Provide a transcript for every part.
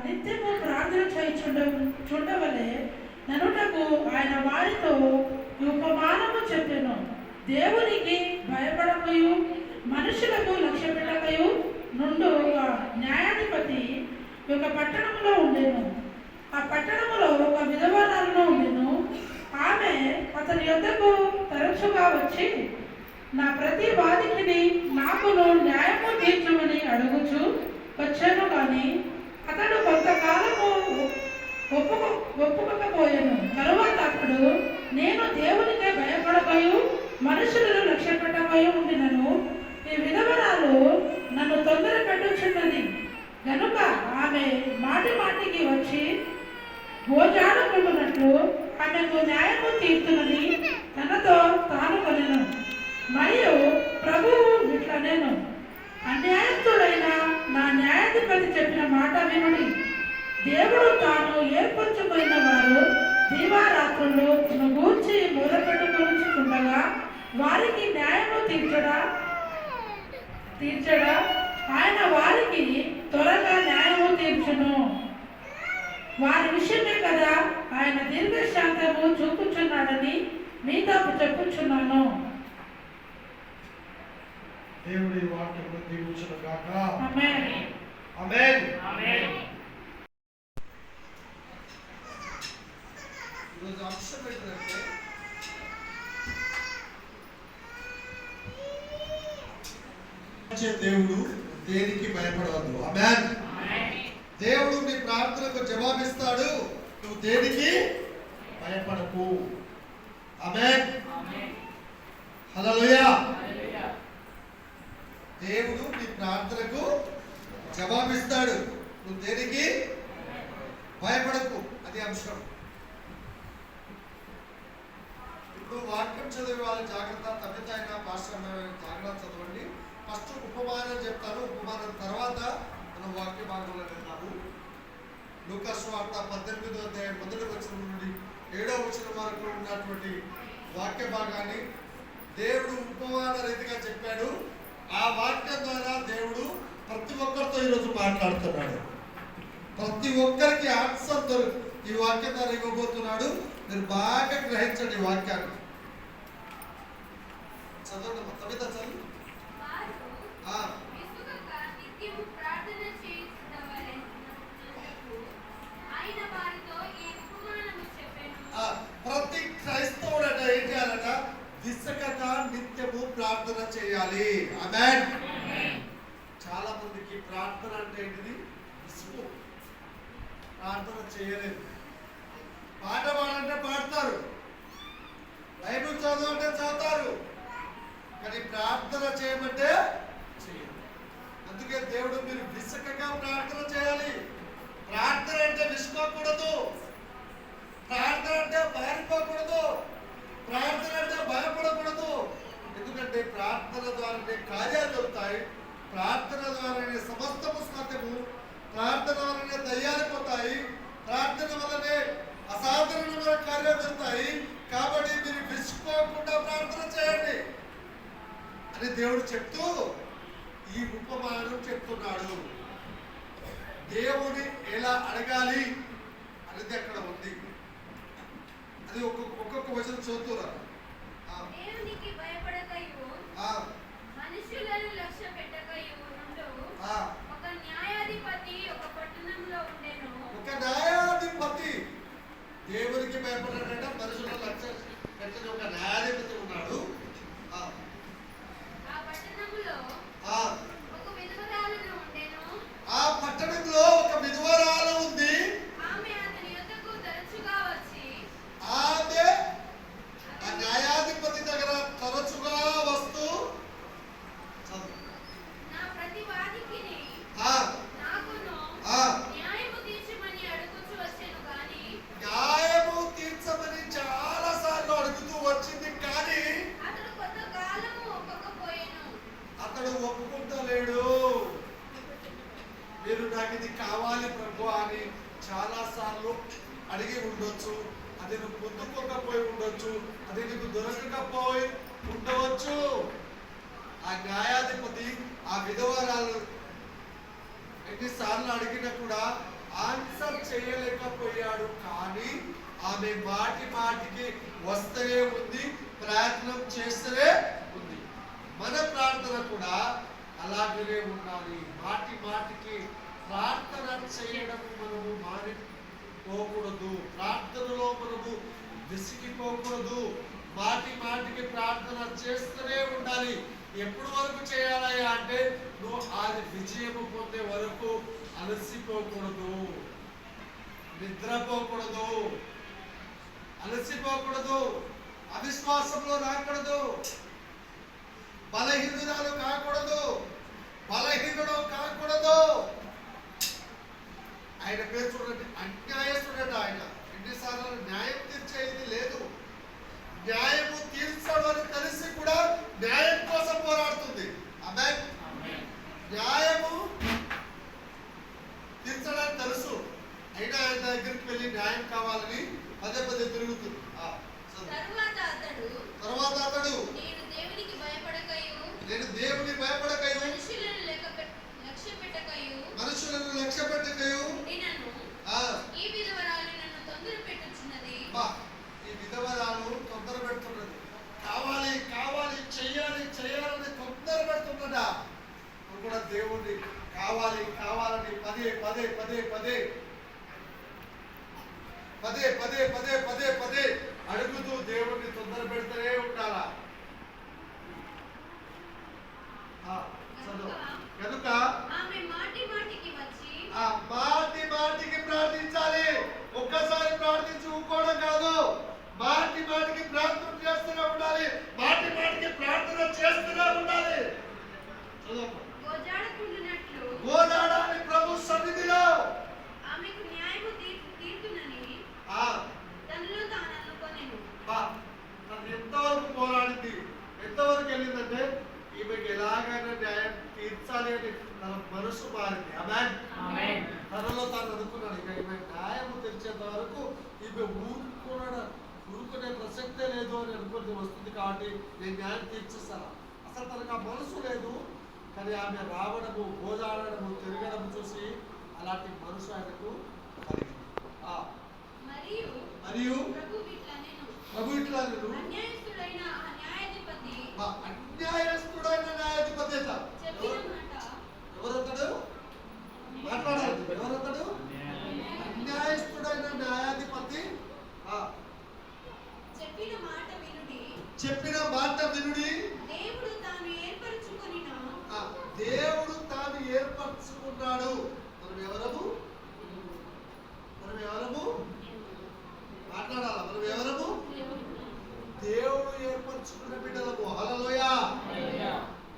నిత్యము ప్రార్థన చూడవలే ననుటకు ఆయన వారితో ఉపమానము చెప్పెను. దేవునికి భయపడకయు మనుషులకు లక్ష్య పెట్టకయు నుండు న్యాయాధిపతి ఒక పట్టణంలో ఉండెను. ఆ పట్టణంలో ఒక విధవరాలను ఉండెను. ఆమె అతని యొద్దకు తరచుగా వచ్చి నా ప్రతి వాదికిని నాకును న్యాయము తీర్చమని అడుగుచు వచ్చాను. కానీ అతడు కొంతకాలము ఒప్పుకోకపోయాను. తరువాత అతడు నేను దేవునికే భయపడకయు మనుషులను లక్ష్య పెట్టకయు ఉండినను ఈ విధవరాలు నన్ను తొందర పెట్టుచున్నది గనుక ఆమె మాటి మాటికి వచ్చి భోజాడుకుంటున్నట్లు ఆమెకు న్యాయము తీర్చునని తనతో తాను కొనెను. మరియు ప్రభువు ఇట్లా నేను అన్యాయస్తుడైన నా న్యాయాధిపతి చెప్పిన మాట వినుడి. దేవుడు తాను ఏర్పరచుకున్న వారు దీవారాత్రులు తను గూర్చి మొదలుపెట్టుకుండగా వారికి న్యాయము తీర్చడా ఆయన వారికి త్వరగా న్యాయము తీర్చును. వారి విషయమే కదా ఆయన దీర్ఘశాంతము చూపుచున్నాడని మీతో చెప్పుచున్నాను. దేవుడి వాక్యము దీవించును గాక. ఆమేన్. ఆమేన్. ఆమేన్. ఈరోజు అంశం ఏంటంటే దేవుడు దేనికి భయపడవద్దు. ఆమేన్. దేవుడు నీ ప్రార్థనకు జవాబిస్తాడు. నువ్వు దేనికి భయపడకు. ఆమేన్. హల్లెలూయా. దేవుడు నీ ప్రార్థనకు జవాబిస్తాడు. నువ్వు దేనికి భయపడకు. అది అంశం. ఇప్పుడు వాక్యం చదివే వాళ్ళు జాగ్రత్త. తమిళ అయినా పాస్టర్ జాగ్రత్త చదవండి. ఫస్ట్ ఉపమానం చెప్తాను. ఉపమానం తర్వాత మనం వాక్య భాగంలో వెళ్తాము. లూకా సువార్త 18వ అధ్యాయం 1వ వచనం నుండి 7వ వచనం వరకు ఉన్నటువంటి వాక్య భాగాన్ని దేవుడు ఉపమాన రీతిగా చెప్పాడు. ఆ వాక్యం ద్వారా దేవుడు ప్రతి ఒక్కరితో ఈరోజు మాట్లాడుతున్నాడు. ప్రతి ఒక్కరికి ఆన్సర్ ఈ వాక్యం ద్వారా ఇవ్వబోతున్నాడు. మీరు బాగా గ్రహించండి ఈ వాక్యాన్ని. చదవండి. కవిత చదువు. ప్రతి క్రైస్తవుడు ఏం చేయాలట? విసకక నిత్యము ప్రార్థన చేయాలి. ఆమేన్. చాలా మందికి ప్రార్థన అంటే ఏంటిది? విసుగు. ప్రార్థన చేయలేదు. పాట పాడంటే పాడతారు, బైబిల్ చదవంటే చదువుతారు, కానీ ప్రార్థన చేయమంటే చేయరు. అందుకే దేవుడు మీరు విసకగా ప్రార్థన చేయాలి. ప్రార్థన అంటే విసుకోకూడదు. ప్రార్థన అంటే పారిపోకూడదు. ప్రార్థన అంటే భయపడకూడదు. ఎందుకంటే ప్రార్థన ద్వారానే కార్యాలు జరుగుతాయి. ప్రార్థన ద్వారానే సమస్తము సాధ్యము. ప్రార్థన వల్లనే దయ్యాలు పోతాయి. ప్రార్థన వల్లనే అసాధారణమైన కార్యాలు జరుగుతాయి. కాబట్టి మీరు విసుకోకుండా ప్రార్థన చేయండి అని దేవుడు చెప్తూ ఈ ఉపమానం చెప్తున్నాడు. దేవుని ఎలా అడగాలి అనేది అక్కడ ఉంది. అది ఒక్కొక్క వచనం చదువుతురా. దేవునికి భయపడకయు మనుషులను లక్ష్య పెట్టకయు నుండు ఒక న్యాయాధిపతి ఒక పట్టణంలో ఉండెను. ఒక న్యాయాధిపతి దేవునికి భయపడట, మనుషులను లక్ష్య పెట్టని ఒక న్యాయాధిపతి ఉన్నాడు. ఆ పట్టణంలో ఒక విధవరాలు ఉండెను. ఆ పట్టణంలో ఒక విధవరాలు ఉంది. ఆమె అతని యొద్దకు తరచుగా వచ్చి ఆమె ఆ న్యాయాధిపతి దగ్గర తరచుగా వస్తూ నా ప్రతి వాదికిని నాకును న్యాయము తీర్చమని అడుగుచూ వచ్చెను. కానీ న్యాయము తీర్చమని చాలా సార్లు అడుగుతూ వచ్చింది, కానీ అతడు కొంతకాలము ఒప్పుకోకపోయెను. అతడు ఒప్పుకుంటలేడు. మీరు నాకు ఇది కావాలి ప్రభు అని చాలా సార్లు అడిగి ఉండొచ్చు. అది నువ్వు పొందుకోకపోయి ఉండొచ్చు. అది నీకు దొరకకపోయి ఉండవచ్చు. ఆ న్యాయాధిపతి ఆ విధవరాలు ఎన్నిసార్లు అడిగినా కూడా ఆన్సర్ చేయలేకపోయాడు. కానీ ఆమె మాటి మాటికి వస్తూనే ఉంది, ప్రయత్నం చేస్తూనే ఉంది. మన ప్రార్థన కూడా అలాగనే ఉండాలి. మాటి మాటికి ప్రార్థన చేయడం మనము మారిపోకూడదు. ప్రార్థనలో మనము విసిగిపోకూడదు. మాటి మాటికి ప్రార్థన చేస్తూనే ఉండాలి. ఎప్పుడు వరకు చేయాలయ్యా అంటే నువ్వు అది విజయము పొందే వరకు అలసిపోకూడదు, నిద్రపోకూడదు, అలసిపోకూడదు, అవిశ్వాసంలో రాకూడదు, బలహీనురాలు కాకూడదు, బలహీనుడు కాకూడదు. ఆయన పేరు చూడండి, అన్యాయస్తుడట. ఆయన ఎన్నిసార్లు న్యాయం తీర్చేది లేదు. న్యాయము తీర్చడం అని తెలిసి కూడా న్యాయం కోసం పోరాడుతుంది. ఆమేన్. న్యాయము తీర్చడానికి తెలుసు, అయినా ఆయన దగ్గరికి వెళ్ళి న్యాయం కావాలని పదే పదే తిరుగుతుంది. తరువాత అతడు నేను దేవునికి భయపడకయు మనుషులను లక్ష్యపెట్టకయు ఉండినను ఈ విధవరాలు నన్ను తొందర పెట్టుచున్నది. ఈ విధవరాలు తొందర పెడుతున్నది. కావాలి కావాలి చెయ్యాలి చెయ్యాలని తొందర పెడుతున్నదా. నువ్వు కూడా దేవుణ్ణి కావాలి కావాలని పదే పదే పదే పదే పదే పదే పదే పదే పదే అడుగుతూ దేవుణ్ణి తొందర పెడుతూనే ఉండాలా. కనుక ఆమె మాటి మాటికి వచ్చి మాటి మాటికి ప్రార్థించాలి. ఒక్కసారి ప్రార్థించి ఊరుకోవడం కాదు. మాటి మాటికి ప్రార్థన చేస్తూనే ఉండాలి. మాటి మాటికి ప్రార్థన చేస్తూనే ఉండాలి. గోజాడాలి ప్రభు సన్నిధిలో. ఆమెకు న్యాయము తీర్చునని తనలో తాను అనుకొనెను. తను ఎంతవరకు పోరాడింది, ఎంతవరకు వెళ్ళిందంటే ఈమెకి ఎలాగైనా న్యాయం తీర్చాలి అని తన మనసు మారింది. ఆమేన్. తనలో తాను అనుకున్నాడు, ఇక ఈమె న్యాయం తీర్చేంత వరకు ఈమె ఊరుకునే ప్రసక్తే లేదు అని అనుకుంటే వస్తుంది. కాబట్టి నేను న్యాయం తీర్చేస్తాను. అసలు తనకు ఆ మనసు లేదు. కానీ ఆమె రావడము, గోజాడము, తిరగడము చూసి అలాంటి మనసు ఆయనకు కలిగింది. మరియు ప్రభు ఇట్లా అన్యాయస్తుడైన న్యాయాధిపతి ఎవరతడు? మాట్లాడాలి. ఎవరతడు? అన్యాయస్తుడైన న్యాయాధిపతి చెప్పిన మాట వినుడి. దేవుడు తాను ఏర్పరచుకున్నాడు. మనం ఎవరము? మాట్లాడాలా? మనం ఎవరము? దేవుడు ఏర్పరచుకున్న బిడ్డలము. హల్లెలూయా.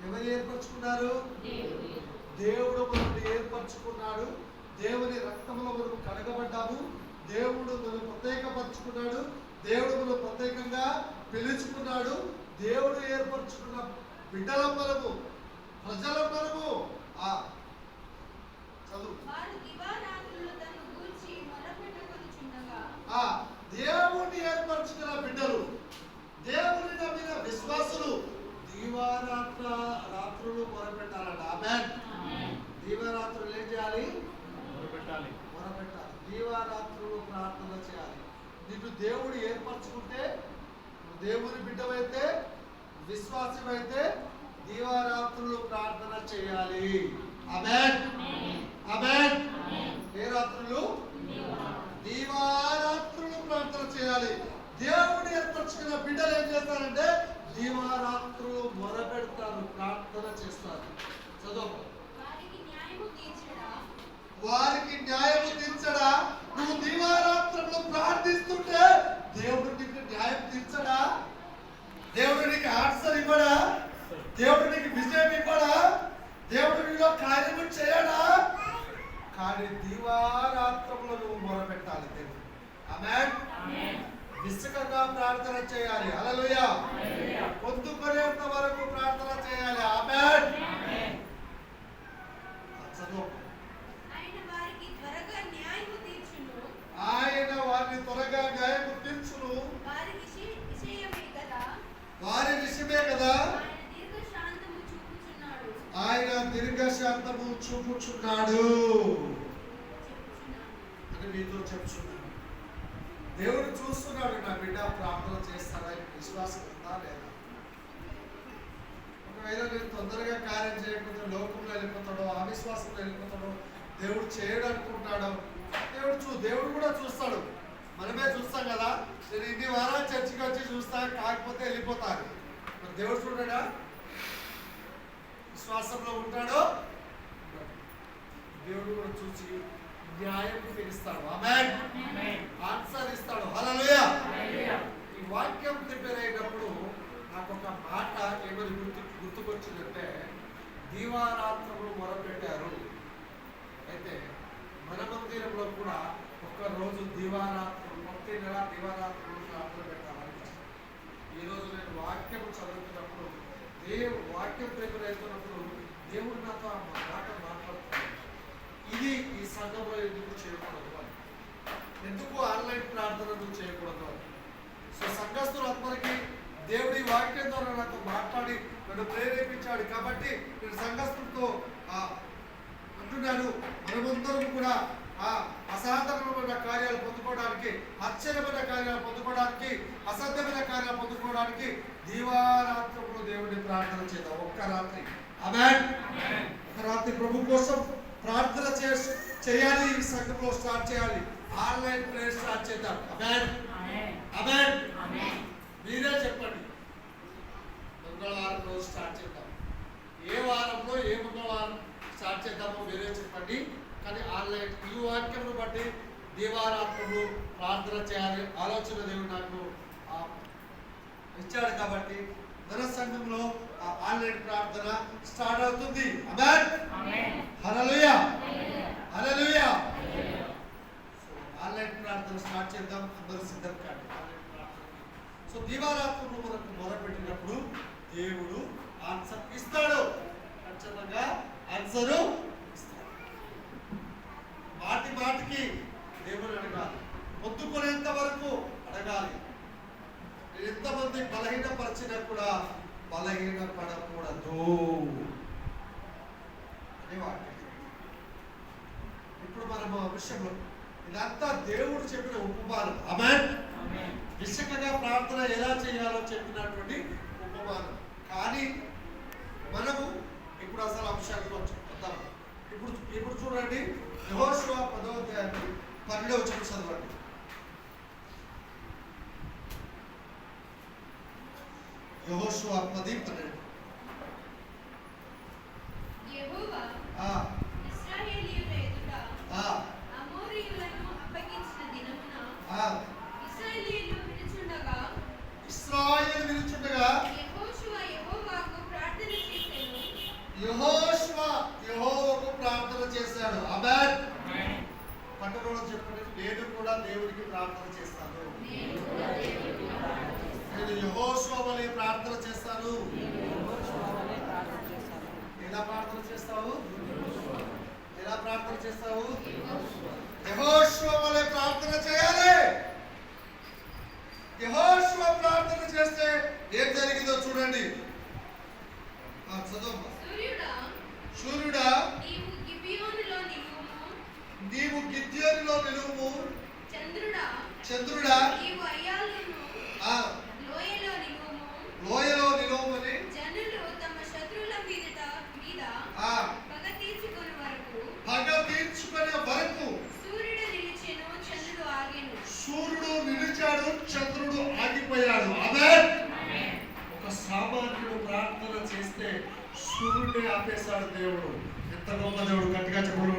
ఎవరు ఏర్పరచుకున్నారు? దేవుడు మనల్ని ఏర్పరచుకున్నాడు. దేవుని రక్తంలో మనం కడగబడ్డాము. దేవుడు మనం ప్రత్యేకపరచుకున్నాడు. దేవుడు మనం ప్రత్యేకంగా పిలుచుకున్నాడు. దేవుడు ఏర్పరచుకున్న బిడ్డలం మనము, ప్రజలం మనము. చదువు. దేవుడిని ఏర్పరచుకున్న బిడ్డలు, దేవుని నమ్మిన విశ్వాసులు దీవారాత్రులు మొరపెట్టాలంట. ఆమేన్. దీవారాత్రులు ఏం చేయాలి? మొరపెట్టాలి. దీవారాత్రులు ప్రార్థన చేయాలి. నిన్ను దేవుడు ఏర్పరచుకుంటే, దేవుని బిడ్డవైతే, విశ్వాసమైతే దీవారాత్రులు ప్రార్థన చేయాలి. ఆమేన్. ఆమేన్. ఏ రాత్రులు? దీవారాత్రులు ప్రార్థన చేయాలి. దేవుడు ఏర్పరచుకున్న బిడ్డలు ఏం చేస్తారంటే దీవారాత్రులు మొరపెడతారు, ప్రార్థన చేస్తారు. చదువు. వారికి న్యాయము తీర్చడా? నువ్వు దీవారాత్రులు ప్రార్థిస్తుంటే దేవుడు నీకు న్యాయం తీర్చడా? దేవుడు నీకు ఆన్సర్ ఇవ్వడా? దేవుడు నీకు విజయం ఇవ్వడా? దేవుడు నీలో కార్యము చేయడా? కానీ దీవారాత్రములో నువ్వు మొరపెట్టాలి దేవుడు. ఆమేన్. విసుకగా ప్రార్థన చేయాలి. హల్లెలూయా. పొందుకునేంత వరకు ప్రార్థన చేయాలి. ఆమేన్. చదువు. ఆయన వారిని త్వరగా న్యాయము తీర్చును. వారి విషయమే కదా. ఆయన దీర్ఘశాంతము చూపుచున్నాడు. కాబట్టి మీతో చెప్తున్నాను, దేవుడు చూస్తున్నాడు నా బిడ్డ ప్రార్థన చేస్తారా, విశ్వాసం ఉందా లేదా. ఒకవేళ నేను తొందరగా కార్యం చేయకపోతే లోకంలో వెళ్ళిపోతాడో, అవిశ్వాసంలో వెళ్ళిపోతాడో, దేవుడు చేయడు అనుకుంటాడో, దేవుడు కూడా చూస్తాడు. మనమే చూస్తాం కదా, నేను ఇన్ని వారాలు చర్చికి వచ్చి చూస్తా, కాకపోతే వెళ్ళిపోతాను. మరి దేవుడు చూడడా? విశ్వాసంలో ఉంటాడో దేవుడు కూడా చూసి న్యాయం తీరుస్తాడు. ఆమేన్. ఆన్సర్ ఇస్తాడు. హల్లెలూయా. ఈ వాక్యం ప్రిపేర్ అయినప్పుడు నాకు ఒక మాట ఏమని గుర్తుకొచ్చిందంటే, దీవారాత్రములు మొరపెట్టారు. అయితే మన మందిరంలో కూడా ఒక్కరోజు దీవారాత్రులు, ప్రతి నెల దీవారాత్రులు ప్రార్థన పెట్టాలని. ఈరోజు నేను వాక్యం చదువుతున్నప్పుడు, వాక్యం ప్రిపేర్ అవుతున్నప్పుడు దేవుడు నాతో ఆ మాట మాట్లాడుతున్నాడు. ఇది ఈ సంఘంలో ఎందుకు చేయకూడదు అని, ఎందుకు ఆన్లైన్ ప్రార్థన ఎందుకు చేయకూడదు అని. సో సంఘస్థులందరికీ దేవుడి వాక్యం ద్వారా నాతో మాట్లాడి నన్ను ప్రేరేపించాడు. కాబట్టి నేను సంఘస్థులతో అంటున్నాను, మనమందరం కూడా అసాధారణమైన కార్యాలు పొందుకోవడానికి, ఆశ్చర్యమైన కార్యాలు పొందుకోవడానికి, అసాధ్యమైన కార్యాలు పొందుకోవడానికి దీవారాత్రములు దేవుడిని ప్రార్థన చేద్దాం. ఒక్క రాత్రి. ఆమేన్. ఒక రాత్రి ప్రభు కోసం ప్రార్థన చేయాలి. ఈ సంఘంలో స్టార్ట్ చేయాలి. ఆన్లైన్ ప్రేయర్ స్టార్ట్ చేద్దాం. ఆమేన్. ఆమేన్. మీరే చెప్పండి, మంగళవారం రోజు స్టార్ట్ చేద్దాం. ఏ వారంలో ఏ మంగళవారం స్టార్ట్ చేద్దామో మీరే చెప్పండి. కానీ ఆన్లైన్ ఈ వాక్యం బట్టి దీవారాత్రులు ప్రార్థన చేయాలి ఆలోచన దేవుడు నాకు ఇచ్చాడు. కాబట్టి మన సంఘంలో ఆన్లైన్ ప్రార్థన స్టార్ట్ అవుతుంది. ఆమేన్. హల్లెలూయా. హల్లెలూయా. ఆన్లైన్ ప్రార్థన స్టార్ట్ చేద్దాం. అందరూ సిద్ధం కాండి ఆన్లైన్ ప్రార్థన. సో దీవారాత్రులు మనకు మొదలుపెట్టినప్పుడు దేవుడు ఆన్సర్ ఇస్తాడు. ఖచ్చితంగా ఆన్సరు ఇస్తాడు. మాటి మాటికి దేవుడు అడగాలి, పొద్దుకునేంత వరకు అడగాలి. ఎంతమంది బలహీనపరిచినా కూడా బలహీన పడకూడదు అనే వాక్యం. ఇప్పుడు మనం ఆ విషయంలో ఇదంతా దేవుడు చెప్పిన ఉపమానం. ఆమేన్. విశేషంగా ప్రార్థన ఎలా చేయాలో చెప్పినటువంటి ఉపమానం. కానీ మనము ఇప్పుడు అసలు అంశాలకు వద్దాం. ఇప్పుడు చూడండి, యెహోషువ 10వ అధ్యాయం 12వ వచనం చదవండి. యెహోషువ 10:12. యెహోవా ఇశ్రాయేలీయుల ఎదుట అమోరీయులను అప్పగించిన దినమున ఇశ్రాయేలీయులు వినుచుండగా యెహోషువ యెహోవాకు ప్రార్థన చేశాడు. ఆమేన్. పట్టణంలో చెప్పండి, నేను కూడా దేవుడికి ప్రార్థన చేస్తాను. నేను యెహోషువ వలె ప్రార్థన చేస్తాను. ఎలా ప్రార్థన చేస్తావు? ఎలా ప్రార్థన చేస్తావు? యెహోషువ వలె ప్రార్థన చేయాలి. యెహోషువ ప్రార్థన చేస్తే ఏం జరిగిందో చూడండి. చదువు. సూర్యుడా నీవు గిద్యోనులో నిలువుము. చంద్రుడా నీవు అయ్యాలోను లోయలో నిలువుమని జనులు తమ శత్రువుల మీద పగ తీర్చుకునే వరకు సూర్యుడు నిలిచాడు, చంద్రుడు ఆగిపోయాడు. ఆమేన్. ఒక సామాన్యుడు ప్రార్థన చేస్తే సూర్యుడే ఆపేశాడు దేవుడు. ఎంత గొప్ప దేవుడు! గట్టిగా చెప్పడు.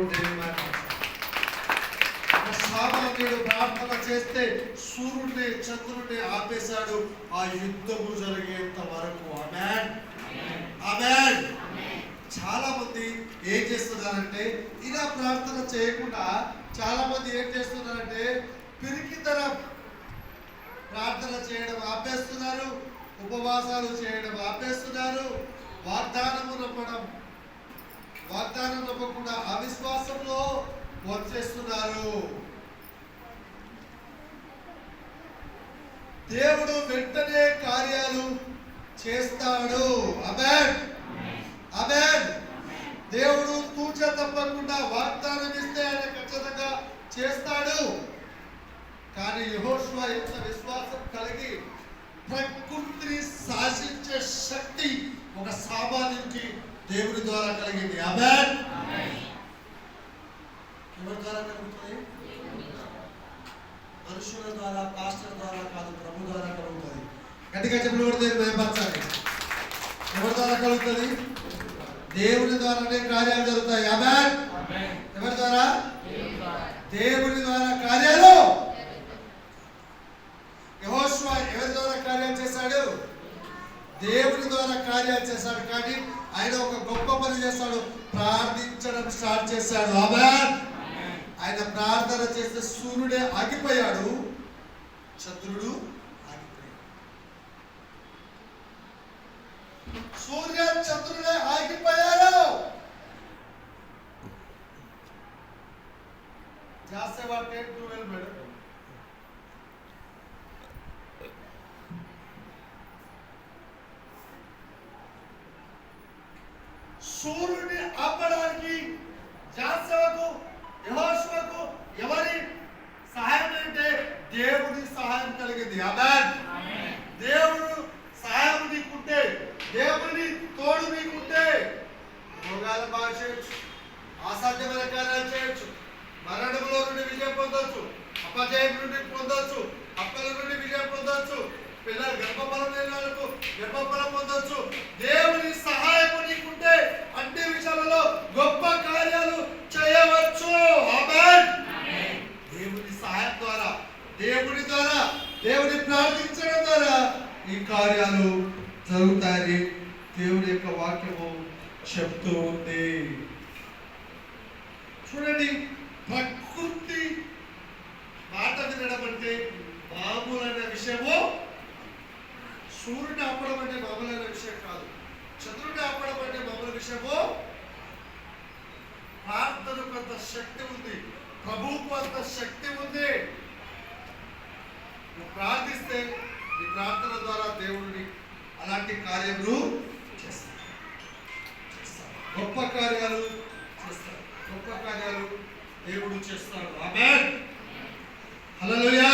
ఒక సామాన్యుడు ప్రార్థన చేస్తే సూర్యుడిని చంద్రుడిని ఆపేశాడు ఆ యుద్ధము జరిగేంత వరకు. ఆమేన్. ఆమేన్. చాలా మంది ఏం చేస్తున్నారంటే, ఇలా ప్రార్థన చేయకుండా చాలా మంది ఏం చేస్తున్నారంటే పిరికితనం ప్రార్థన చేయడం ఆపేస్తున్నారు, ఉపవాసాలు చేయడం ఆపేస్తున్నారు, వాగ్దానం నమ్మకుండా అవిశ్వాసంలో వచ్చేస్తున్నారు. దేవుడు వెంటనే కార్యాలు చేస్తాడు. ఆమేన్. ఆమేన్. దేవుడు తూచ తప్పకుండా వాగ్దానం ఇస్తే ఆయన ఖచ్చితంగా చేస్తాడు. కానీ యెహోషువ ఎంత విశ్వాసం కలిగి ప్రకృతిని శాసించే శక్తి ఒక సామాన్యునికి దేవుని ద్వారా కలిగింది. ఆమేన్. ఎవరి ద్వారా కలుగుతుంది? మనుషుల ద్వారా, పాస్టర్ ద్వారా కాదు, ప్రభు ద్వారా కలుగుతుంది. గట్టిగా చెప్పినప్పుడు దేవుని భయపరచాలి. ఎవరి ద్వారా కలుగుతుంది? దేవుని ద్వారానే కార్యాలు జరుగుతాయి. ఆమేన్. ఎవరి ద్వారా? దేవుని ద్వారా కార్యాలు. యెహోషువ ఎవరి ద్వారా కార్యాలు చేశాడు? దేవుని ద్వారా కార్యాలు చేశాడు. కానీ ఆయన ఒక గొప్ప పని చేస్తాడు, ప్రార్థించడం స్టార్ట్ చేశాడు. ఆమేన్. ఆయన ప్రార్థన చేస్తే సూర్యుడే ఆగిపోయాడు, చంద్రుడు ఆగిపోయాడు. సూర్య చంద్రుడే ఆగిపోయాడు. జాసేవా 10:12 మేడం. సూర్యుని ఆపడానికి జాసేవకు, యెహోషువకు ఎవరి సహాయం అంటే దేవుని సహాయం కలిగింది. ఆమేన్. దేవుడు సహాయం నీకుంటే, దేవుని తోడు నీకుంటే రోగాలు బాగా చేయొచ్చు, అసాధ్యమైన కార్యాలు చేయొచ్చు, మరణంలో నుండి విజయం పొందొచ్చు, అపజయం నుండి పొందొచ్చు, అప్పల నుండి విజయం పొందొచ్చు, పిల్లలు గర్భఫలం లేని వాళ్ళకు గర్భఫలం పొందొచ్చు. దేవుని సహాయం నీకుంటే అన్ని విషయాలలో గొప్ప కార్యాలు చేయవచ్చు. ఆమేన్. దేవుని సహాయం ద్వారా, దేవుని ద్వారా, దేవుని ప్రార్థించడం ద్వారా ఈ కార్యాలు జరుగుతాయని దేవుని యొక్క వాక్యము చెప్తూ ఉంది. చూడండి, ప్రకృతి మాట వినడం అంటే మామూలైన విషయము. సూర్యుని ఆపడం అంటే మామూలైన విషయం కాదు. చంద్రుడిని ఆపడం అంటే మామూలు విషయము. ప్రార్థనకు అంత శక్తి ఉంది, ప్రభువుకు అంత శక్తి ఉంది. నువ్వు ప్రార్థిస్తే నీ ప్రార్థన ద్వారా దేవుడిని అలాంటి కార్యములు చేస్తాడు. గొప్ప కార్యాలు చేస్తాడు. గొప్ప కార్యాలు దేవుడు చేస్తాడు. ఆమేన్. హల్లెలూయా.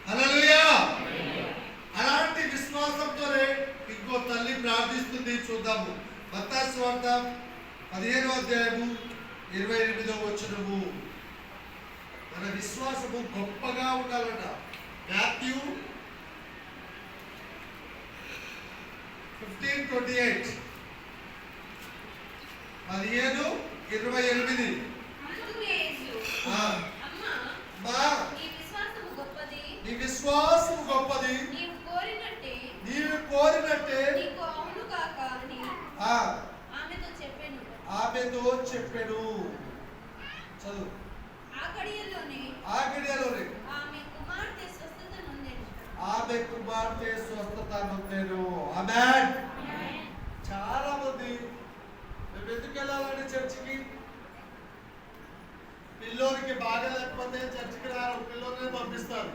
హల్లెలూయా. అలాంటి విశ్వాసంతోనే ఇంకో తల్లి ప్రార్థిస్తుంది. చూద్దాము. మత్తయి సువార్త 15వ అధ్యాయము 28వ వచనము. మన విశ్వాసము గొప్పగా ఉండాలట. మాథ్యూ 15:28. 15:28. నీ విశ్వాసము గొప్పది, నీవు కోరినట్టే ఆమెతో చెప్పెను. చదువు. ఆ గడియలోనే ఆమె కుమార్తె స్వస్థత నొందెను. ఆమేన్. చాలా మంది మేము ఎందుకు వెళ్ళాలండి చర్చికి? పిల్లోనికి బాగా లేకపోతే చర్చికి రారు, పిల్లోనే పంపిస్తారు.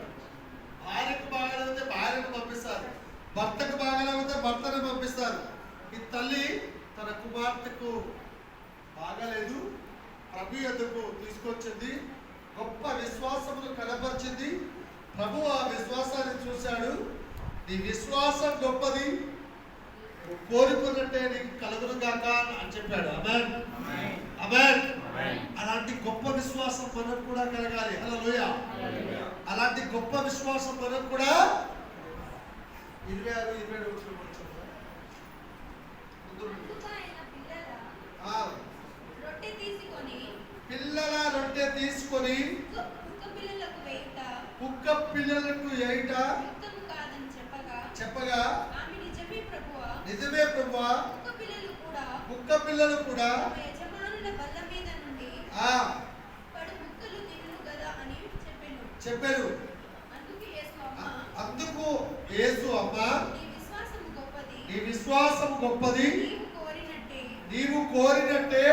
భార్యకు బాగా లేకపోతే భార్యను పంపిస్తారు, భర్తకు బాగా లేకపోతే భర్తను పంపిస్తారు. ఈ తల్లి తన కుమార్తెకు బాగాలేదు, ప్రభు యొద్దకు తీసుకొచ్చింది, గొప్ప విశ్వాసమును కనపరిచింది. ప్రభు ఆ విశ్వాసాన్ని చూశాడు. నీ విశ్వాసం గొప్పది, నువ్వు కోరుకున్నట్టే నీకు కలుగును గాక అని చెప్పాడు. ఆమేన్. ఆమేన్. అలాంటి గొప్ప విశ్వాసం మనకు కూడా కలగాలి. హల్లెలూయా. అలాంటి గొప్ప విశ్వాసం మనకు కూడా 26, 27 పిల్లల రొట్టె తీసుకొని కుక్క పిల్లలకు వేయుట చెప్పగా నిజమే ప్రభువా, కుక్క పిల్లలు కూడా చెప్పారు. అందుకు యేసు, అమ్మా నీ విశ్వాసం గొప్పది, నీవు కోరినట్టే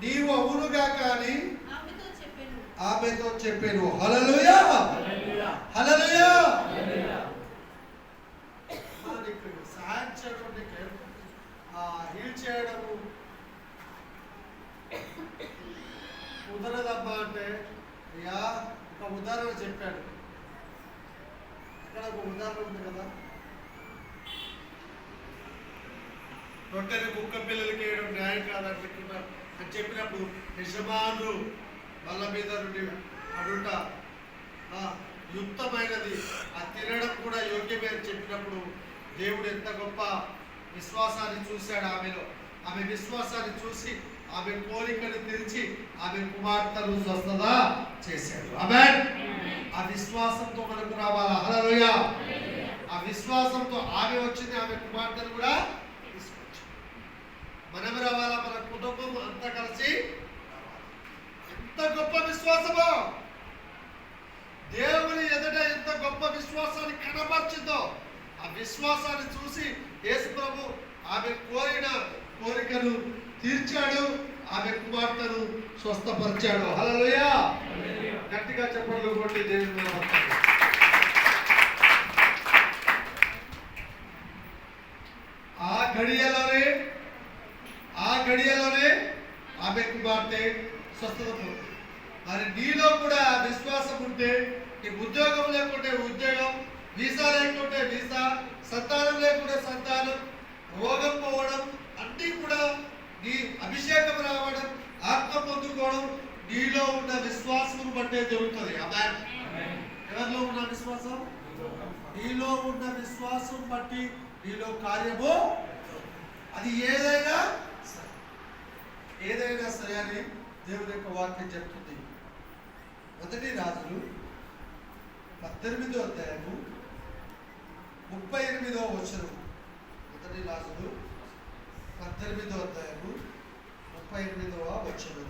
నీవు అవునుగాక అని ఆమెతో చెప్పాను. హల్లెలూయా. హల్లెలూయా. సహాయం చేయడం, హీల్ చేయడము, కుదరదమ్మా అంటే అయ్యా ఒక ఉదాహరణ చెప్పాడు. అక్కడ ఒక ఉదాహరణ ఉంది కదా, రొట్టెని కుక్క పిల్లలకి వేయడం న్యాయం కాదంటున్నారు అని చెప్పినప్పుడు యజమానులు వాళ్ళ మీద నుండి అడుట యుక్తమైనది, అది తినడం కూడా యోగ్యమే అని చెప్పినప్పుడు దేవుడు ఎంత గొప్ప విశ్వాసాన్ని చూశాడు ఆమెలో. ఆమె విశ్వాసాన్ని చూసి ఆమె కోరికను తెరిచి ఆమె కుమార్తెను స్వస్థత చేశాడు. ఆమేన్. ఆ విశ్వాసంతో మనకు రావాలా? హల్లెలూయా. ఆ విశ్వాసంతో ఆమె వచ్చింది, ఆమె కుమార్తెను కూడా తీసుకొచ్చింది. మనం రావాలా? మన కుటుంబం అంతా కలిసి ఎంత గొప్ప విశ్వాసమో, దేవుని ఎదుట ఎంత గొప్ప విశ్వాసాన్ని కనబర్చిందో, ఆ విశ్వాసాన్ని చూసి యేసు ప్రభు ఆమె కోరిన కోరికను తీర్చాడు, ఆమె కుమార్తెను స్వస్థపరిచాడు. హల్లెలూయా. గట్టిగా చెప్పండి కొట్టి దేవుని ఆ గడియలోనే ఆమె కుమార్తె స్వస్థత పొందింది. మరి నీలో కూడా విశ్వాసం ఉంటే, నీ ఉద్యోగం లేకుంటే ఉద్యోగం, వీసా లేకుంటే వీసా, సంతానం లేకుంటే సంతానం, రోగం పోవడం అన్నీ కూడా నీ అభిషేకం రావడం, ఆత్మ పొందుకోవడం నీలో ఉన్న విశ్వాసం బట్టే జరుగుతుంది. ఆమేన్. ఎవరిలో ఉన్న విశ్వాసం? నీలో ఉన్న విశ్వాసం బట్టి నీలో కార్యము, అది ఏదైనా సరే అని దేవుని యొక్క వాక్యం చెప్తుంది. 1 రాజులు 18వ అధ్యాయము 38వ వచనం. 1 రాజులు 18వ అధ్యాయము 38వ వచనం.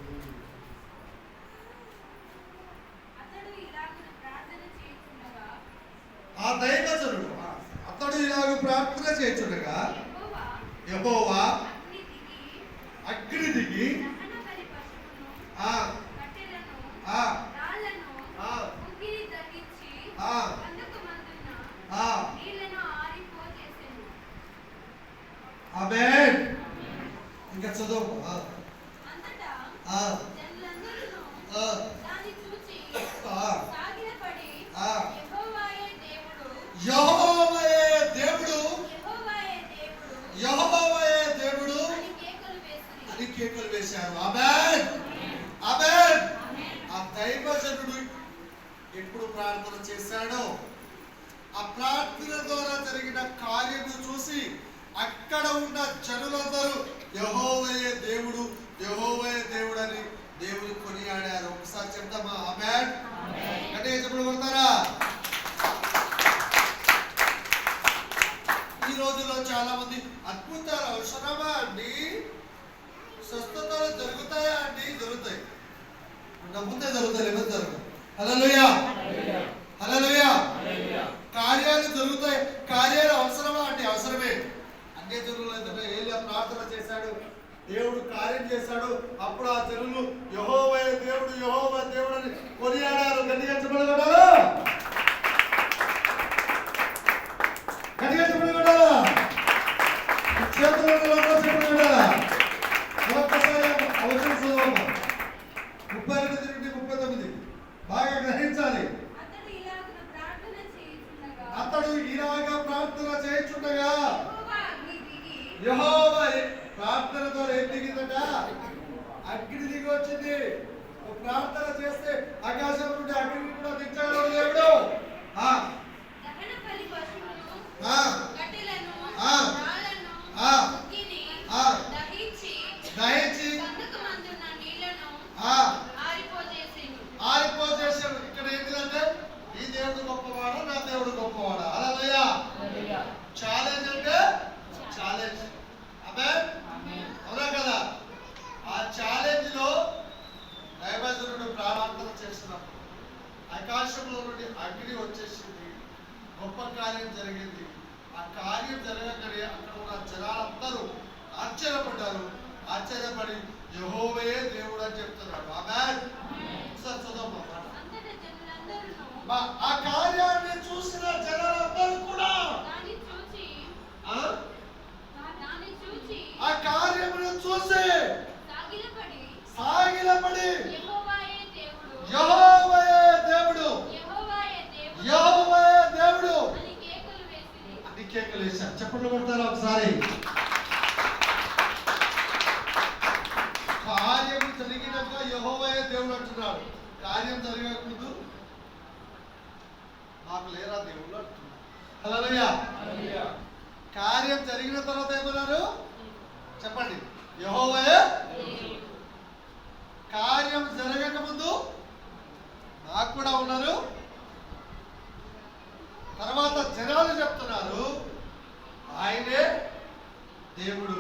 ఆ దైవజనుడు అతడు ఇలాగ ప్రార్థన చేయుచుండగా యెహోవా అగ్ని దిగి ఆమేన్. ఇంకా చదువు. యెహోవాయే దేవుడు అని కేకలు వేశారు. ఆమేన్. ఆమేన్. ఆ దైవజనుడు ఎప్పుడు ప్రార్థన చేశాడో ఆ ప్రార్థన ద్వారా జరిగిన కార్యము చూసి అక్కడ ఉన్న జనులందరూ యెహోవాయే దేవుడు, యెహోవాయే దేవుడు అని దేవుని కొనియాడారు. ఒకసారి చెప్తామా? ఆమేన్. అంటే చెప్పుడు కొడతారా? ఈ రోజుల్లో చాలా మంది అద్భుతాలు అవసరమా అండి, స్వస్థతలు జరుగుతాయా అండి? జరుగుతాయి. నమ్మితే జరుగుతాయి, లేకపోతే జరుగుతాయి. హల్లెలూయా. హల్లెలూయా. కార్యాలు జరుగుతాయి. కార్యాలు అవసరమా అండి? అవసరమే. అన్ని జనులు ఏంటంటే ఏలియా ప్రార్థన చేశాడు, దేవుడు కార్యం చేశాడు. అప్పుడు ఆ జనులు యెహోవాయే దేవుడు, యెహోవా దేవుడు అని కొనియాడారు. గట్టిగా చెప్పగలరా? గట్టిగా చెప్పగలరా? చేతుల్లో చెప్పగలరా? ఒక్కసారి అవసరం చదవమ్మా. 38 నుండి 39 బాగా గ్రహించాలి. అతడు ఇలాగ ప్రార్థన చేయుచుండగా యెహోవా ప్రార్థన ద్వారా ఏం దిగిందట? అగ్ని దిగి వచ్చింది. ప్రార్థన చేస్తే ఆకాశం నుండి అగ్ని కూడా దించగలడు దేవుడు. ఆరిపోజేసాడు. ఇక్కడ ఏంటంటే ఈ దేవుడు గొప్పవాడా, నా దేవుడు గొప్పవాడా? హల్లెలూయా. ఛాలెంజ్ అంటే ఛాలెంజ్. ఆమేన్. అవునా కదా? ఆ ఛాలెంజ్ లో దైవజనుడు ప్రార్థన చేస్తున్నప్పుడు ఆకాశంలో నుండి అగ్ని వచ్చేసింది. గొప్ప కార్యం జరిగింది. ఆ కార్యం జరగగానే అక్కడ ఉన్న జనాలందరూ ఆశ్చర్యపడ్డారు. ఆశ్చర్యపడి యెహోవాయే దేవుడు అని చెప్తున్నారు. ఆమేన్. ఒకసారి చదవమ్మా. ఆ కార్యాన్ని చూసిన జనాలందరూ కూడా ఆ కార్యమును చూసి సాగిలపడి యెహోవాయే దేవుడు అంటున్నాడు. కార్యం జరగక ముందు మాకు లేరా దేవుళ్ళు అంటున్నారు. హల్లెలూయా. కార్యం జరిగిన తర్వాత ఏమన్నారు చెప్పండి? యెహోవాయే. కార్యం జరగక ముందు నాకు కూడా ఉన్నారు. తర్వాత జనాలు చెప్తున్నారు ఆయనే దేవుడు,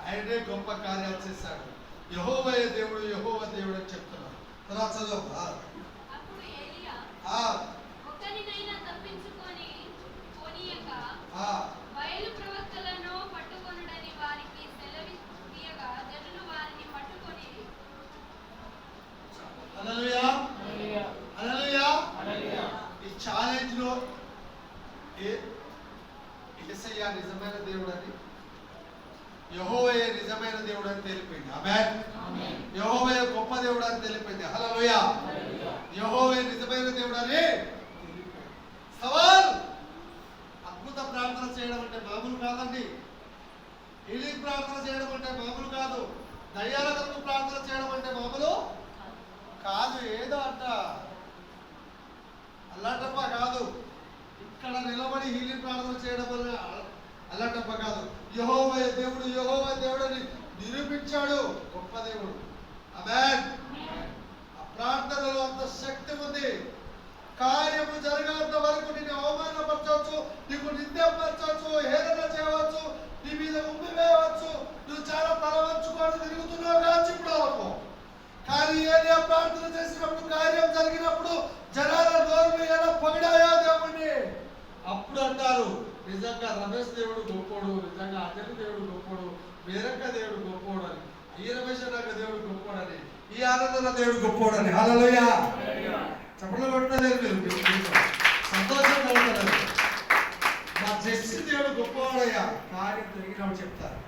ఆయనే గొప్ప కార్యాలు చేశాడు, యెహోవాయే దేవుడు, యెహోవా దేవుడు అని చెప్తున్నారు. తర్వాత చదువు. అప్పుడు ఏలీయా ఆ ఒక్కరినైనా తప్పించుకొని పోనీయక ఆ బయలు ప్రవక్తలను పట్టుకొనుడని వారికి సెలవియ్యగా జనులు వారిని పట్టుకొని హల్లెలూయా. హల్లెలూయా. ఈ ఛాలెంజ్ లో యేసయ్య నిజమైన దేవుడు అని, యెహోవాయే నిజమైన దేవుడు అని తెలిపింది. ఆమేన్. యెహోవాయే గొప్ప దేవుడు అని తెలిపింది. హల్లెలూయా. యెహోవాయే నిజమైన దేవుడు అని సవాల్. అద్భుత ప్రార్థన చేయడం అంటే మామూలు కాదండి. హీలింగ్ ప్రార్థన చేయడం అంటే మామూలు కాదు. దయ్యాల కొరకు ప్రార్థన చేయడం అంటే మామూలు కాదు. ఏదో అంట అల్లాటప్ప కాదు. ఇక్కడ నిలబడి హీలింగ్ ప్రార్థన చేయడం వల్ల అల్లాటప్ప కాదు. యెహోవాయే దేవుడు, యెహోవా దేవుడు అని నిరూపించాడు. గొప్ప దేవుడు. ఆమేన్. ఆ ప్రార్థనలో అంత శక్తి ఉంది. కార్యము జరగనంత వరకు నిన్ను అవమానపరచవచ్చు, నీకు నిందపరచవచ్చు, హేళన చేయవచ్చు, నీ మీద ఉమ్మి వేయవచ్చు. నువ్వు చాలా తల వంచుకొని తిరుగుతున్నావు కావచ్చు ఇప్పుడు వరకు. కానీ ఏలియా ప్రార్థన చేసినప్పుడు, కార్యం జరిగినప్పుడు జనాల నోరు మీద పొగిడాయా దేవుణ్ణి. అప్పుడు అంటారు నిజంగా రమేష్ దేవుడు గొప్పోడు, నిజంగా అజలు దేవుడు గొప్పోడు, వీరక్క దేవుడు గొప్పోడు అని, ఈ రమేష్ నాక దేవుడు గొప్పోడు అని, ఈ ఆనందన దేవుడు గొప్పోడు అని. హల్లెలూయా. చప్పట్లు కొట్టలేదు మీరు, సంతోషంగా ఉంటారు. మా జస్సి దేవుడు గొప్పవాడయ్యా. కార్యం జరిగినప్పుడు చెప్తారు.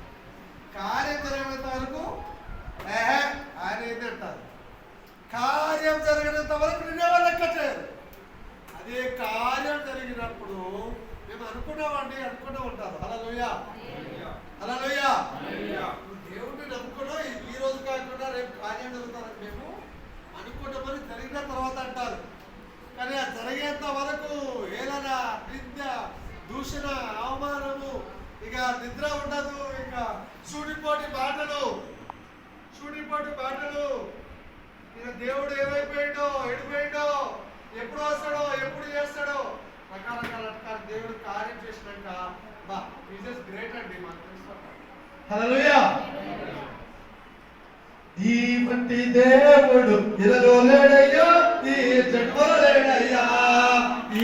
కార్యం జరిగినంత వరకు ఆయన ఏంటి అంటారు. కార్యం జరిగినంత వరకు నిన్నేవో లెక్క చేయరు. అదే కార్యం జరిగినప్పుడు మేము అనుకున్నామండి అనుకుంటూ ఉంటారు. హల్లెలూయా. హల్లెలూయా. దేవుడిని నమ్ముకున్నా ఈ రోజు కాకుండా రేపు కార్యం జరుగుతారని మేము అనుకుంటామని జరిగిన తర్వాత అంటారు. కానీ అది జరిగేంత వరకు ఏలన, నింద, దూషణ, అవమానము, ఇక నిద్ర ఉండదు, ఇక సూటిపోటి మాటలు, ఇక దేవుడు ఏమైపోయాడో, ఎడిపోయాడో, ఎప్పుడు వస్తాడో, ఎప్పుడు చేస్తాడో, రకరకాల దేవుడు కార్యం చేసినాక బా జీసస్ గ్రేట్ అండి మాకు తెలుసు. హల్లెలూయా. ఈ వంటి దేవుడు ఇలలో లేడయ్యా, ఈ జన్మలో లేడయ్యా.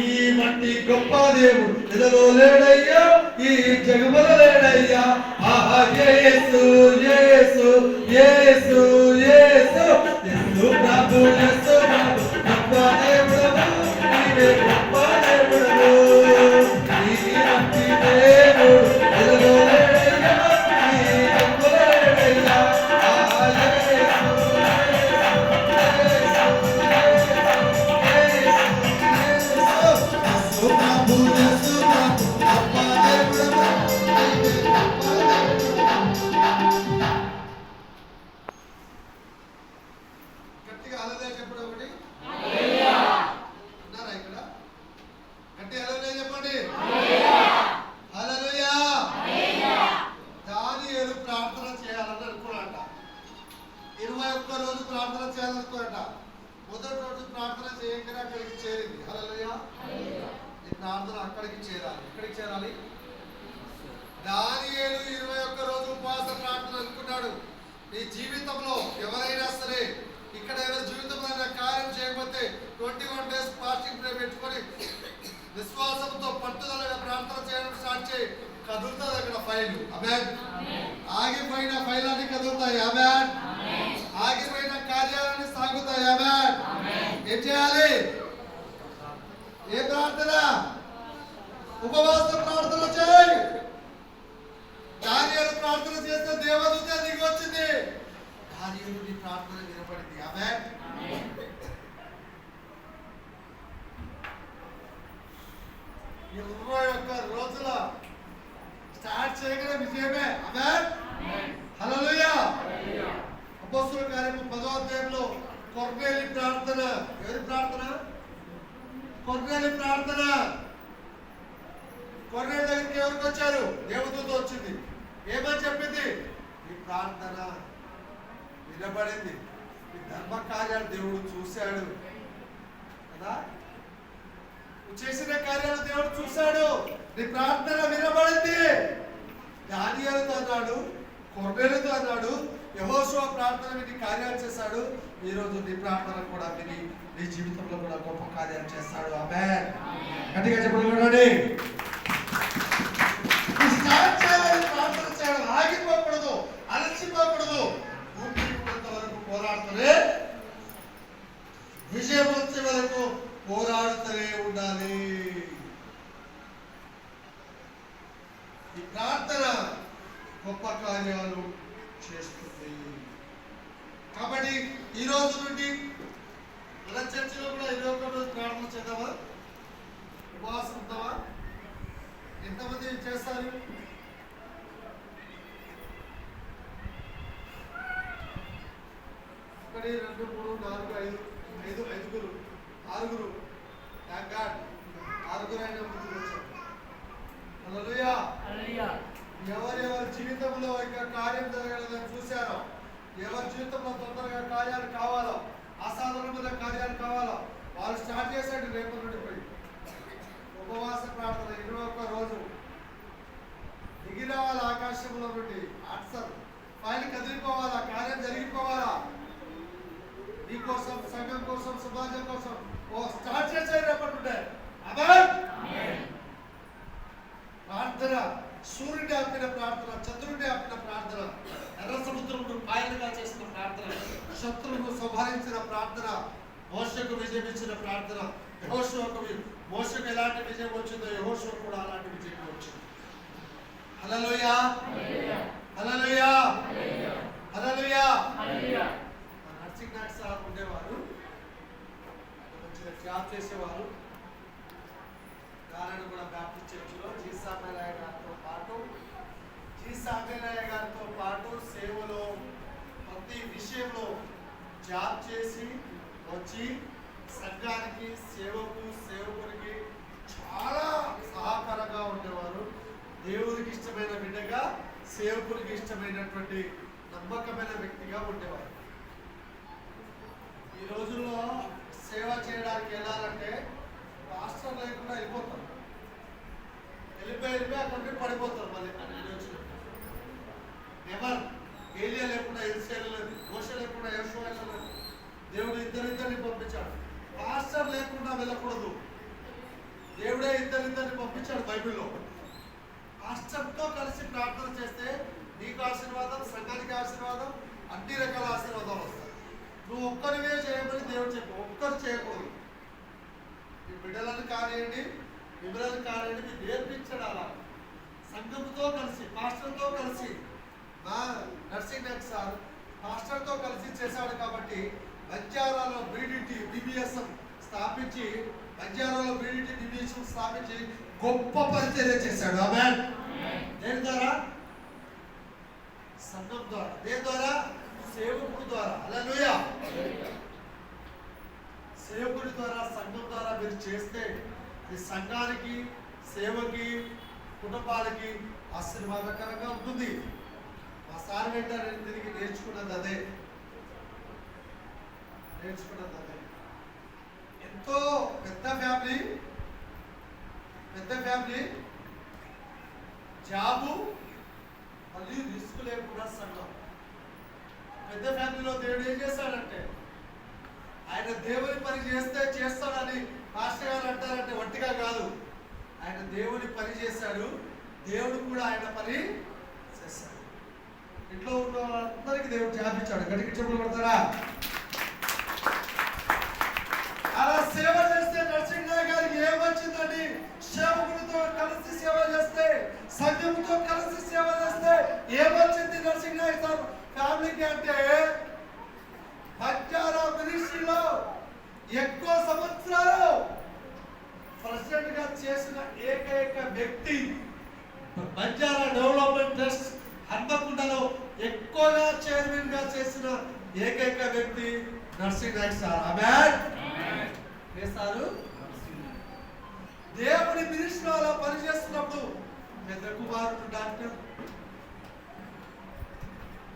ఈ వంటి గొప్ప దేవుడు ఇలలో లేడయ్యా, ఈ జగములో లేడయ్యా. ఆహా యేసు యేసు యేసు యేసు యేసు ప్రభు, యేసు ప్రభు, గొప్ప దేవుడు నీవే, గొప్ప దేవుడు. ఈ వంటి దేవుడు ఇలలో లేడయ్యా, ఈ జగములో లేడయ్యా. ఆహా గట్టిగా హల్లెలూయా చెప్పండి. ఒకటి ఉన్నారా ఇక్కడ? గట్టి హల్లెలూయా చెప్పండి. హల్లెలూయా. దానియేలు ప్రార్థన చేయాలని అనుకున్నాట. 21 రోజు ప్రార్థన చేయాలనుకున్నాట. మొదటి రోజు ప్రార్థన చేయగానే అక్కడికి చేరింది. హల్లెలూయా. ఈ ప్రార్థన అక్కడికి చేరాలి. ఎక్కడికి చేరాలి? దానియేలు 21 రోజు ఉపవాస ప్రార్థన అనుకున్నాడు. నీ జీవితంలో ఎవరైనా సరే, ఇక్కడ ఎవరి జీవితంలో కార్యం చేయకపోతే 21 డేస్ ఫాస్టింగ్ ప్రే పెట్టుకొని విశ్వాసంతో పట్టుదలగా ప్రార్థన చేయడం స్టార్ట్ చేయి. కదులుతుంది అక్కడ ఫైల్. ఆమేన్. ఆగిపోయిన ఫైలాన్ని కదులుతాయి. ఆమేన్. ఆగిపోయిన కార్యాలన్నీ సాగుతాయి. ఆమేన్. ఏం చేయాలి? ఏ ప్రార్థన? ఉపవాస ప్రార్థన చేయి. దానియేలు ప్రార్థన చేస్తే దేవదూత దిగి వచ్చింది. దానియేలు నీ ప్రార్థన వినపడింది. ఆమేన్. 21 రోజుల స్టార్ట్ చేయగానే విజయమే. ఆమేన్. హల్లెలూయా. అపోస్తలుల కార్యము 10వ అధ్యాయంలో కొర్నేలి ప్రార్థన. ఎవరి ప్రార్థన? కొర్నేలి ప్రార్థన. కొర్నేలి దగ్గరికి ఎవరికి వచ్చారు? దేవదూత వచ్చింది. ఏమని చెప్పింది? ఈ ప్రార్థన వినబడింది, ఈ ధర్మ కార్యాలు దేవుడు చూశాడు కదా, నువ్వు చేసిన కార్యాలు దేవుడు చూశాడు, నీ ప్రార్థన వినబడింది. దానియేలుతో అన్నాడు, కొర్నేలితో అన్నాడు, యెహోషువ ప్రార్థన విని కార్యాలు చేశాడు. ఈ రోజు నీ ప్రార్థన కూడా విని నీ జీవితంలో కూడా గొప్ప కార్యాలు చేస్తాడు. ఆమేన్. గట్టిగా చెప్పండి. స్టార్ట్ చేయాలి, ప్రార్థన చేయాలి, ఆగిపోకూడదు, అలసిపోకూడదు. భూమి ఉన్నంత వరకు పోరాడుతూనే, విజయం వచ్చే వరకు పోరాడుతూనే ఉండాలి. ఈ ప్రార్థన గొప్ప కార్యాలు చేస్తుంది. కాబట్టి ఈ రోజు నుండి మన చర్చిలో కూడా 21 రోజు ప్రార్థన చేద్దామా? ఉపవాసం ఉందామా? ఎంతమంది చేస్తారు? ఒకటి, 2, 3, 4, 5, ఐదుగురు, 6గురు. థాంక్ గాడ్, 6గురు అయినా ముందుకు వచ్చారు. హల్లెలూయా. ఎవరెవరి జీవితంలో ఇంకా కార్యం జరగలేదని చూశారో, ఎవరి జీవితంలో తొందరగా కార్యాలు కావాలో, అసాధారణమైన కార్యాలు కావాలో, వాళ్ళు స్టార్ట్ చేశాడు రేపు నుండి పోయి ఉపవాస ప్రార్థన 21 రోజు. దిగి రావాలి ఆకాశంలో నుండి ఆన్సర్. పైన కదిలిపోవాలా, కార్యం జరిగిపోవాలా. నీ కోసం, సంఘం కోసం, సమాజం కోసం స్టార్ట్ చేశారు రేపటి నుండే. ఆమేన్. ప్రార్థన సూర్యుడి ఆపిన ప్రార్థన, చంద్రుడి ఆపిన ప్రార్థన, ఎర్ర సముద్రమును పాయలుగా చేసిన ప్రార్థన, శత్రువును సంహరించిన ప్రార్థన, మోషకు విజయం ఇచ్చిన ప్రార్థన. మోషకు ఎలాంటి విజయం వచ్చిందో యెహోషువ కూడా అలాంటి విజయం వచ్చింది. హల్లెలూయా, హల్లెలూయా, హల్లెలూయా. నర్సింగ్ నాయక్ సార్ ఉండేవారు, మంచిగా జాబ్ చేసేవారు. నారాయణగూడ బ్యాప్టిస్ట్ చర్చిలో జి సామ్రాయ గారితో పాటు సేవలో ప్రతి విషయంలో జాబ్ చేసి వచ్చి సంఘానికి, సేవకునికి చాలా సహకారంగా ఉండేవారు. దేవునికి ఇష్టమైన బిడ్డగా, సేవకునికి ఇష్టమైనటువంటి నమ్మకమైన వ్యక్తిగా ఉండేవారు. ఈ రోజుల్లో సేవ చేయడానికి వెళ్ళాలంటే పాస్టర్ లేకుండా వెళ్ళిపోతారు. వెళ్ళిపోయి అక్కడికి పడిపోతారు. మళ్ళీ ఎవరు ఏలియా లేకుండా ఎలిషా వెళ్ళలేదు, మోషే లేకుండా యోషువ వెళ్ళలేదు. దేవుడు ఇద్దరిని పంపించాడు. పాస్టర్ లేకుండా వెళ్ళకూడదు. దేవుడే ఇద్దరిని పంపించాడు బైబిల్లో. పాస్టర్తో కలిసి ప్రార్థన చేస్తే నీకు ఆశీర్వాదం, సంఘానికి ఆశీర్వాదం, అన్ని రకాల ఆశీర్వాదాలు వస్తాయి. నువ్వు ఒక్కరివే చేయమని దేవుడు చెప్పు, ఒక్కరు చేయకూడదు. మీ బిడ్డలను కానివ్వండి, వివరాలు కానివ్వండి, మీరు నేర్పించడం అలా సంఘంతో కలిసి, పాస్టర్తో కలిసి. మా నర్సింగ్ నాయక్ సార్ పాస్టర్తో కలిసి చేశాడు కాబట్టి బంజారాలో BDBSM స్థాపించి, బంజారాలో BDBSM స్థాపించి గొప్ప పరిచర్య చేశాడు. ఆమేన్. దేని ద్వారా? సంఘం ద్వారా. దేని ద్వారా? సేవకుడి ద్వారా. హల్లెలూయా. సేవకుడి ద్వారా, సంఘం ద్వారా మీరు చేస్తే ఈ సంఘానికి, సేవకి, కుటుంబాలకి ఆశీర్వాదకరంగా ఉంటుంది. మా సార్ వెంట తిరిగి నేర్చుకున్నది అదే. ఎంతో పెద్ద ఫ్యామిలీ, జాబు, మళ్ళీ రిస్క్ లేకుండా సంఘం. పెద్ద ఫ్యామిలీలో దేవుడు ఏం చేస్తాడంటే, ఆయన దేవుని పని చేస్తాడని పాస్టర్ గారు అంటారంటే వట్టిగా కాదు. ఆయన దేవుని పని చేశాడు, దేవుడు కూడా ఆయన పని చేశాడు. ఇంట్లో ఉన్న వాళ్ళందరికీ దేవుడు జాబ్ ఇచ్చాడు. గడికి చెప్పులు పడతారా? అలా సేవ చేస్తే నర్సింగ్ నాయక్ గారికి ఏమొచ్చిందండి? సేవకుడితో కలిసి సేవ చేస్తే, సంఘంతో కలిసి సేవ చేస్తే ఏమొచ్చింది నర్సింగ్ నాయక్ సార్ ఫ్యామిలీకి అంటే, బంజారా మినిస్ట్రీలో ఎక్కువ సంవత్సరాలు ప్రెసిడెంట్ గా చేసిన ఏకైక వ్యక్తి, బంజారా డెవలప్మెంట్ ట్రస్ట్ హన్మకొండలో ఎక్కువగా చైర్మన్ గా చేసిన ఏకైక వ్యక్తి నర్సింగ్ నాయక్ సార్. ఆమేన్. చేస్తారు. దేవుని మినిస్ట్రీలో పనిచేస్తున్నప్పుడు పెద్ద కుమారుడు doctor,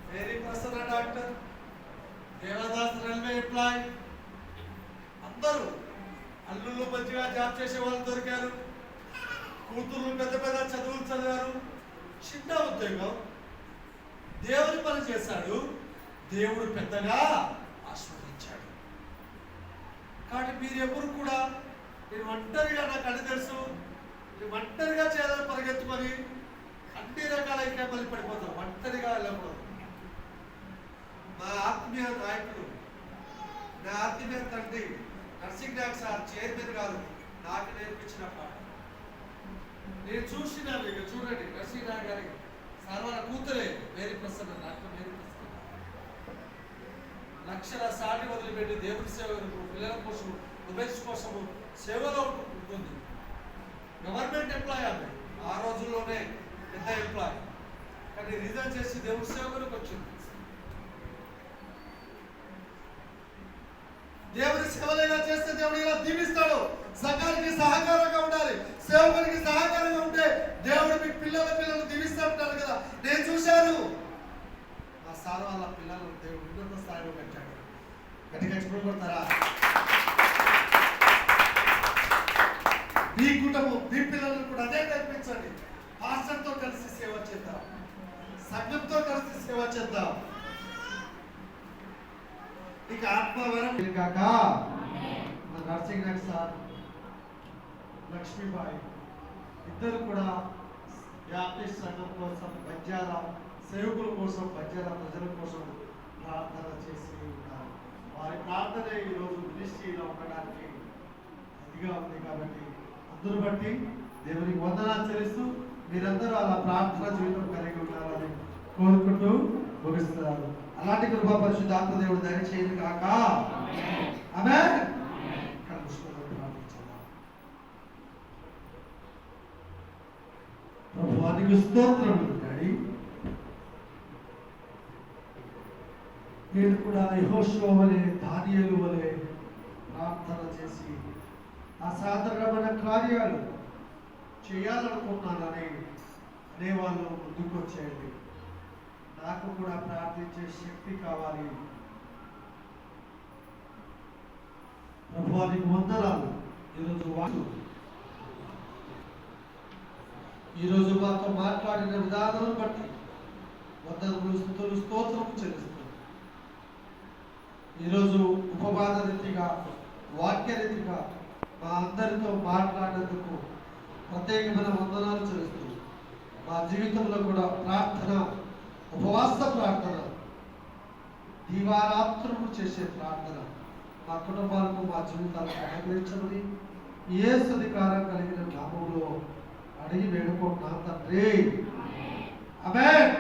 Mary Prasanna doctor, Devadas railway employee, అందరూ అల్లుళ్ళు మంచిగా జాబ్ చేసే వాళ్ళు దొరికారు. కూతుర్లు పెద్ద పెద్ద చదువులు చదివారు. చిన్న ఉద్యోగం, దేవుని పని చేశాడు. దేవుడు పెద్దగా ఆస్వాదించాడు. కాబట్టి మీరు ఎవరు కూడా నేను ఒంటరిగా, నాకు అన్ని తెలుసు, నేను ఒంటరిగా చేయాలని పరిగెత్తుకొని అన్ని రకాల ఇబ్బందులు పడిపోతాం. ఒంటరిగా వెళ్ళకూడదు. మా ఆత్మీయ నాయకుడు, నా ఆత్మీయ తండ్రి నర్సింగ్ నాయక్ సార్ చైర్మన్ గారు నాకు నేర్పించిన పాట నేను చూసినాను. ఇక చూడండి, నర్సింగ్ నాయక్ గారి సార్ వాళ్ళ కూతురే Mary Prasanna, doctor Mary Prasanna లక్షల సాటి వదిలిపెట్టి దేవుడి సేవ, పిల్లల కోసం, ఉమేష్ కోసము సేవలో ఉంటుంది. గవర్నమెంట్ ఎంప్లాయ్ ఆమె, ఆ రోజుల్లోనే పెద్ద ఎంప్లాయ్, కానీ రిజైన్ చేసి దేవుడి సేవలోకి వచ్చింది. దేవుని సేవలుగా చేస్తే దేవుడు ఇలా దీవిస్తాడు. సంఘానికి సహకారంగా ఉండాలి, సేవకునికి సహకారంగా ఉంటే దేవుడు మీ పిల్లలు దీవిస్తాడు కదా. నేను చూశాను మా సార్ వాళ్ళ పిల్లలు దేవుడు ఉన్నత స్థాయిలో పెట్టాడు. గట్టిగా చూడగొడతారా? మీ కుటుంబం, మీ పిల్లలను కూడా అదే నేర్పించండి. పాస్టర్తో కలిసి సేవ చేద్దాం, సంఘంతో కలిసి సేవ చేద్దాం. ఇక ఆత్మవరం కాక నర్సింగ్ నాయక్ సార్, లక్ష్మీబాయి ఇద్దరు కూడా బ్యాప్టిస్ట్ సంఘం కోసం, బంజారా సేవకుల కోసం, బంజారా ప్రజల కోసం ప్రార్థన చేసి ఉన్నారు. వారి ప్రార్థనే ఈరోజు మినిస్ట్రీలో ఉండడానికి అదిగా ఉంది. కాబట్టి అందరూ బట్టి దేవునికి వందనాలు చెల్లిస్తూ మీరందరూ అలా ప్రార్థన జీవితం కలిగి ఉన్నారని కోరుకుంటూ ముగిస్తున్నారు. అలాంటి కృపా పరిశుద్ధాత్మ దేవుడు దయచేయను కాక. ఆమేన్. ప్రభువానికి స్తోత్రములు డాడీ. నేను కూడా యెహోషువ వలె, దానియేలు వలె ప్రార్థన చేసి అసాధారణమైన కార్యాలు చేయాలనుకున్నానని అనేవాళ్ళు ముందుకు వచ్చేయండి. నాకు కూడా ప్రార్థించే శక్తి కావాలి. ప్రభువానికి వందనాలు. ఈరోజు మాతో మాట్లాడిన విధానం బట్టి వందనములు, స్తుతులు, స్తోత్రం చెల్లిస్తున్నాం. ఈరోజు ఉపవాద రీతిగా, వాక్య రీతిగా మా అందరితో మాట్లాడినందుకు ప్రత్యేకమైన వందనాలు చెల్లిస్తూ మా జీవితంలో కూడా ప్రార్థన, ఉపవాస ప్రార్థన, దీవారాత్రము చేసే ప్రార్థన మా కుటుంబాలకు, మా జీవితాలకు అనుగ్రహించమని యేసు అధికారం కలిగిన నామములో అడిగి వేడుకుంటున్నాం తండ్రి. ఆమేన్.